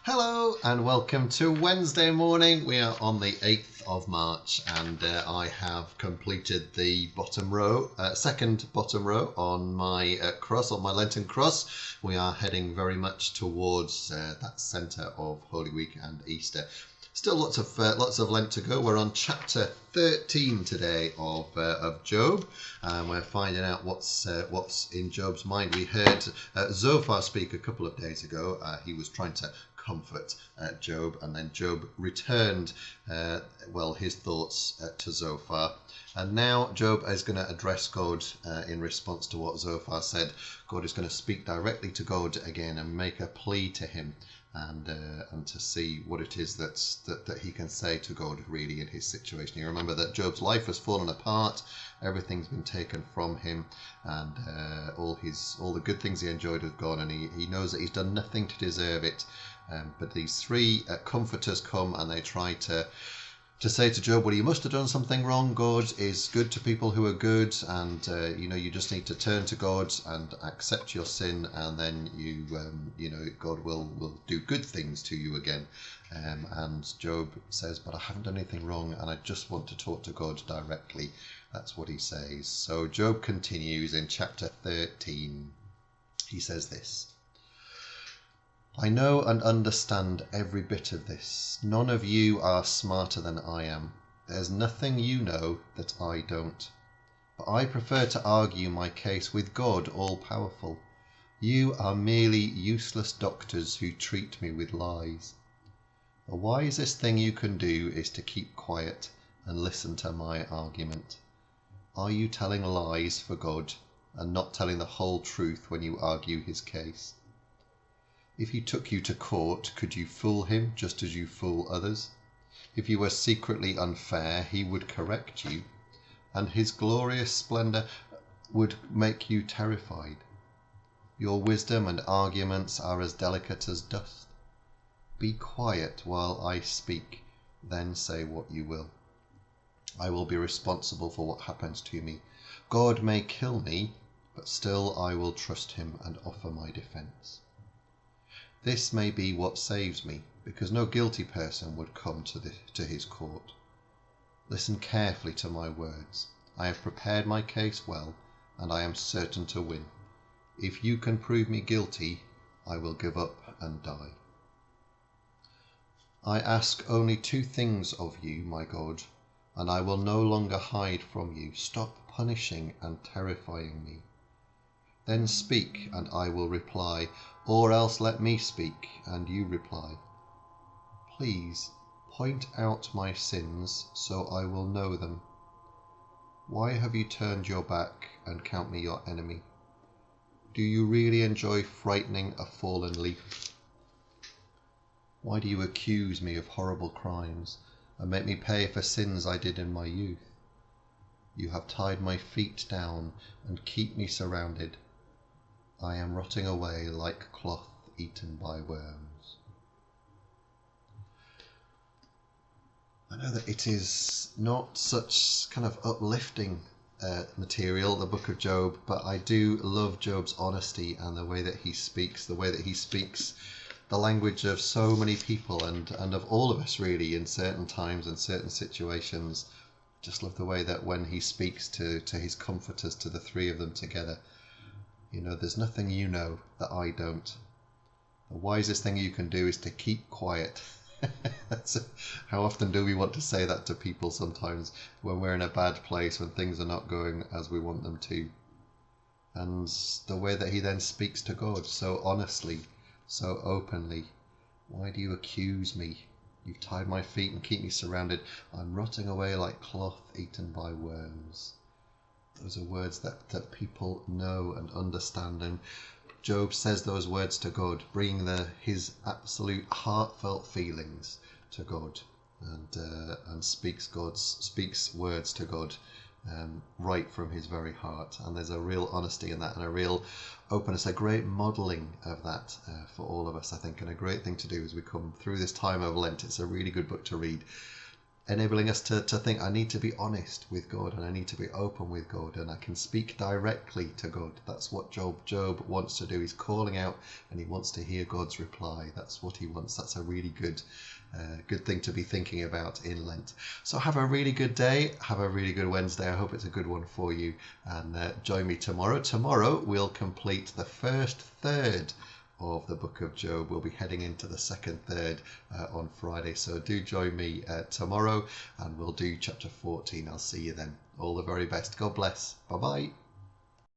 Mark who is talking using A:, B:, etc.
A: Hello and welcome to Wednesday morning. We are on the 8th of March and I have completed the bottom row, second bottom row on my cross, on my Lenten cross. We are heading very much towards that centre of Holy Week and Easter. Still lots of Lent to go. We're on chapter 13 today of Job, and we're finding out what's in Job's mind. We heard Zophar speak a couple of days ago. He was trying to comfort Job, and then Job returned his thoughts to Zophar, and now Job is going to address God in response to what Zophar said. God is going to speak directly to God again and make a plea to him, and to see what it is that he can say to God really in his situation. You remember that Job's life has fallen apart, everything's been taken from him, and all the good things he enjoyed have gone, and he knows that he's done nothing to deserve it. But these three comforters come and they try to say to Job, well, you must have done something wrong. God is good to people who are good, and you just need to turn to God and accept your sin, and then God will do good things to you again. And Job says, but I haven't done anything wrong, and I just want to talk to God directly. That's what he says. So Job continues in chapter 13. He says this: I know and understand every bit of this. None of you are smarter than I am. There's nothing you know that I don't. But I prefer to argue my case with God all-powerful. You are merely useless doctors who treat me with lies. The wisest thing you can do is to keep quiet and listen to my argument. Are you telling lies for God and not telling the whole truth when you argue his case? If he took you to court, could you fool him just as you fool others? If you were secretly unfair, he would correct you, and his glorious splendor would make you terrified. Your wisdom and arguments are as delicate as dust. Be quiet while I speak, then say what you will. I will be responsible for what happens to me. God may kill me, but still I will trust him and offer my defense. This may be what saves me, because no guilty person would come to his court. Listen carefully to my words. I have prepared my case well, and I am certain to win. If you can prove me guilty, I will give up and die. I ask only two things of you, my God, and I will no longer hide from you. Stop punishing and terrifying me. Then speak, and I will reply, or else let me speak, and you reply. Please, point out my sins, so I will know them. Why have you turned your back and count me your enemy? Do you really enjoy frightening a fallen leaf? Why do you accuse me of horrible crimes, and make me pay for sins I did in my youth? You have tied my feet down and keep me surrounded. I am rotting away like cloth eaten by worms. I know that it is not such kind of uplifting material, the book of Job, but I do love Job's honesty and the way that he speaks, the language of so many people and of all of us really in certain times and certain situations. Just love the way that when he speaks to his comforters, to the three of them together, there's nothing you know that I don't. The wisest thing you can do is to keep quiet. How often do we want to say that to people sometimes when we're in a bad place, when things are not going as we want them to? And the way that he then speaks to God so honestly, so openly. Why do you accuse me? You've tied my feet and keep me surrounded. I'm rotting away like cloth eaten by worms. Those are words that people know and understand, and Job says those words to God, bringing his absolute heartfelt feelings to God, and speaks words to God right from his very heart. And there's a real honesty in that, and a real openness, a great modelling of that for all of us, I think, and a great thing to do as we come through this time of Lent. It's a really good book to read. enabling us to think, I need to be honest with God, and I need to be open with God, and I can speak directly to God. That's what Job wants to do. He's calling out and he wants to hear God's reply. That's what he wants. That's a really good thing to be thinking about in Lent. So have a really good day. Have a really good Wednesday. I hope it's a good one for you, and join me tomorrow. Tomorrow we'll complete the first third of the book of Job. We'll be heading into the second third on Friday, so do join me tomorrow, and we'll do chapter 14. I'll see you then. All the very best. God bless. Bye bye.